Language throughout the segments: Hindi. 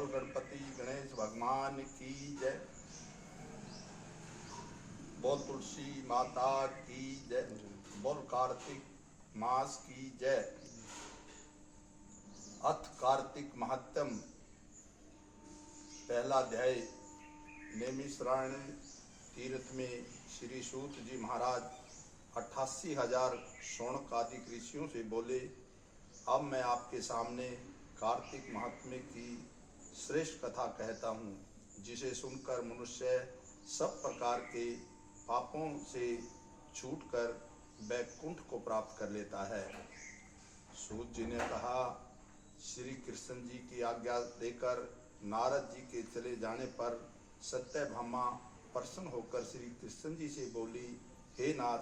बोल गणपति गणेश भगवान की जय। बोल तुलसी माता की जय। बोल कार्तिक मास की जय। अथ कार्तिक महात्म। पहला अध्याय। नैमिषारण्य तीर्थ में श्री सूत जी महाराज 88,000 शौनक आदि ऋषियों से बोले, अब मैं आपके सामने कार्तिक महात्म्य की श्रेष्ठ कथा कहता हूँ, जिसे सुनकर मनुष्य सब प्रकार के पापों से छूटकर वैकुंठ को प्राप्त कर लेता है। सूत जी ने कहा, श्री कृष्ण जी की आज्ञा देकर नारद जी के चले जाने पर सत्यभामा प्रसन्न होकर श्री कृष्ण जी से बोली, हे नाथ,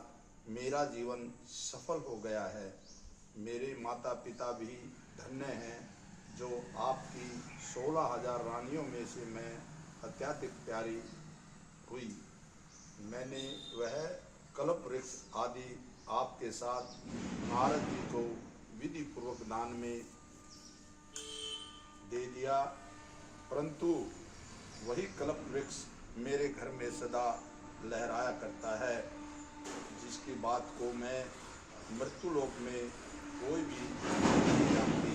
मेरा जीवन सफल हो गया है। मेरे माता पिता भी धन्य हैं, जो आपकी 16,000 रानियों में से मैं अत्यधिक प्यारी हुई। मैंने वह कल्प वृक्ष आदि आपके साथ नारद जी को विधि पूर्वक दान में दे दिया, परंतु वही कल्प वृक्ष मेरे घर में सदा लहराया करता है, जिसकी बात को मैं मृत्युलोक में कोई भी नहीं जानती।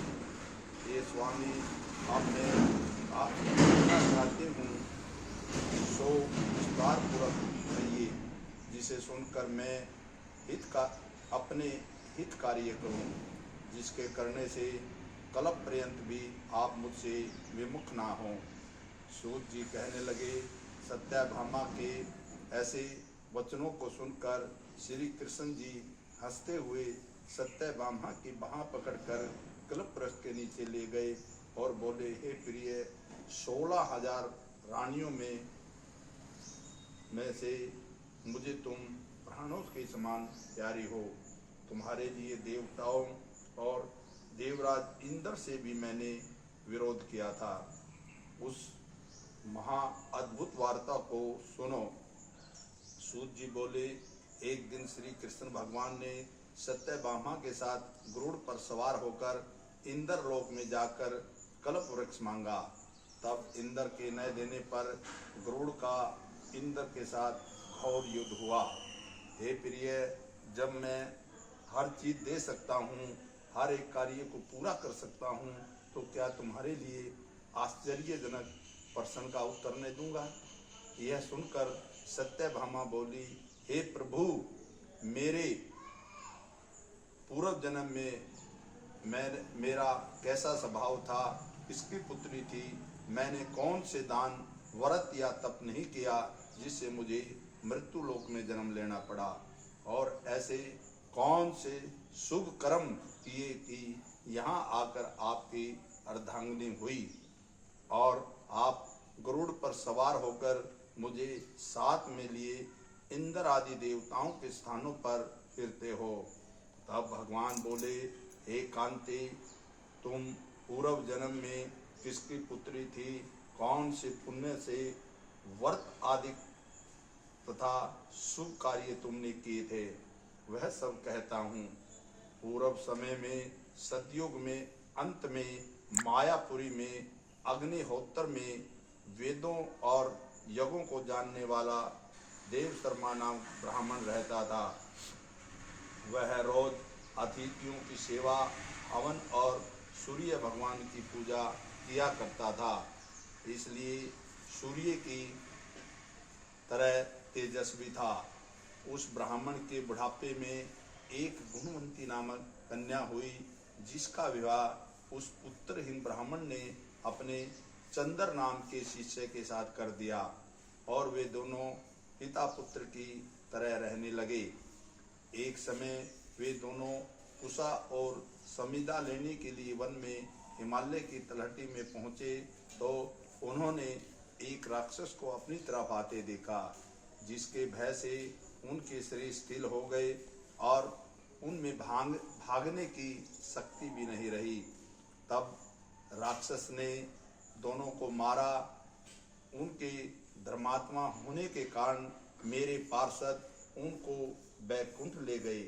ये स्वामी, अब मैं आपसे कहना चाहती हूँ, सो विस्तार पूर्वक कहिए, जिसे सुनकर मैं अपने हित कार्य करूँ, जिसके करने से कल्प पर्यंत भी आप मुझसे विमुख ना हों। सूत जी कहने लगे, सत्यभामा के ऐसे वचनों को सुनकर श्री कृष्ण जी हंसते हुए सत्यभामा की बाँह पकड़कर कल्प वृक्ष के नीचे ले गए और बोले, हे प्रिय, 16,000 रानियों में से मुझे तुम प्राणों के समान प्यारी हो। तुम्हारे लिए देवताओं और देवराज इंद्र से भी मैंने विरोध किया था। उस महा अद्भुत वार्ता को सुनो। सूत जी बोले, एक दिन श्री कृष्ण भगवान ने सत्यभामा के साथ गरुड़ पर सवार होकर इंद्र लोक में जाकर कल्प वृक्ष मांगा। तब इंद्र के न देने पर गरुड़ का इंद्र के साथ घोर युद्ध हुआ। हे प्रिय, जब मैं हर चीज दे सकता हूँ, हर एक कार्य को पूरा कर सकता हूँ, तो क्या तुम्हारे लिए आश्चर्यजनक प्रश्न का उत्तर नहीं दूंगा? यह सुनकर सत्यभामा बोली, हे प्रभु, मेरे पूर्व जन्म में मेरा कैसा स्वभाव था, किसकी पुत्री थी, मैंने कौन से दान व्रत या तप नहीं किया जिससे मुझे मृत्यु लोक में जन्म लेना पड़ा, और ऐसे कौन से शुभ कर्म किए कि यहाँ आकर आपकी अर्धांगिनी हुई और आप गरुड़ पर सवार होकर मुझे साथ में लिए इंद्र आदि देवताओं के स्थानों पर फिरते हो। तब भगवान बोले, हे कांति, तुम पूर्व जन्म में किसकी पुत्री थी, कौन से पुण्य से व्रत आदि तथा शुभ कार्य तुमने किए थे, वह सब कहता हूँ। पूर्व समय में, सतयुग में, अंत में, मायापुरी में, अग्निहोत्र में वेदों और यज्ञों को जानने वाला देव शर्मा नाम ब्राह्मण रहता था। वह रोज अतिथियों की सेवा, हवन और सूर्य भगवान की पूजा किया करता था, इसलिए सूर्य की तरह तेजस्वी था। उस ब्राह्मण के बुढ़ापे में एक गुणवंती नामक कन्या हुई, जिसका विवाह उस पुत्रहीन ब्राह्मण ने अपने चंद्र नाम के शिष्य के साथ कर दिया, और वे दोनों पिता पुत्र की तरह रहने लगे। एक समय वे दोनों कुशा और समिधा लेने के लिए वन में हिमालय की तलहटी में पहुँचे, तो उन्होंने एक राक्षस को अपनी तरफ आते देखा, जिसके भय से उनके शरीर स्थिर हो गए और उनमें भागने की शक्ति भी नहीं रही। तब राक्षस ने दोनों को मारा। उनके धर्मात्मा होने के कारण मेरे पार्षद उनको वैकुंठ ले गए,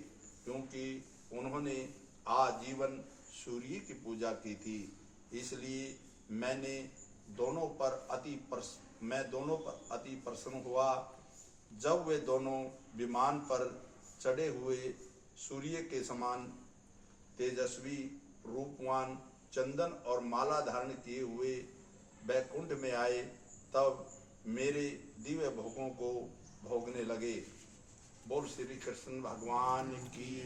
क्योंकि उन्होंने आजीवन सूर्य की पूजा की थी। इसलिए मैंने मैं दोनों पर अति प्रसन्न हुआ। जब वे दोनों विमान पर चढ़े हुए सूर्य के समान तेजस्वी रूपवान चंदन और माला धारण किए हुए वैकुंठ में आए, तब मेरे दिव्य भोगों को भोगने लगे। बोल श्री कृष्ण भगवान की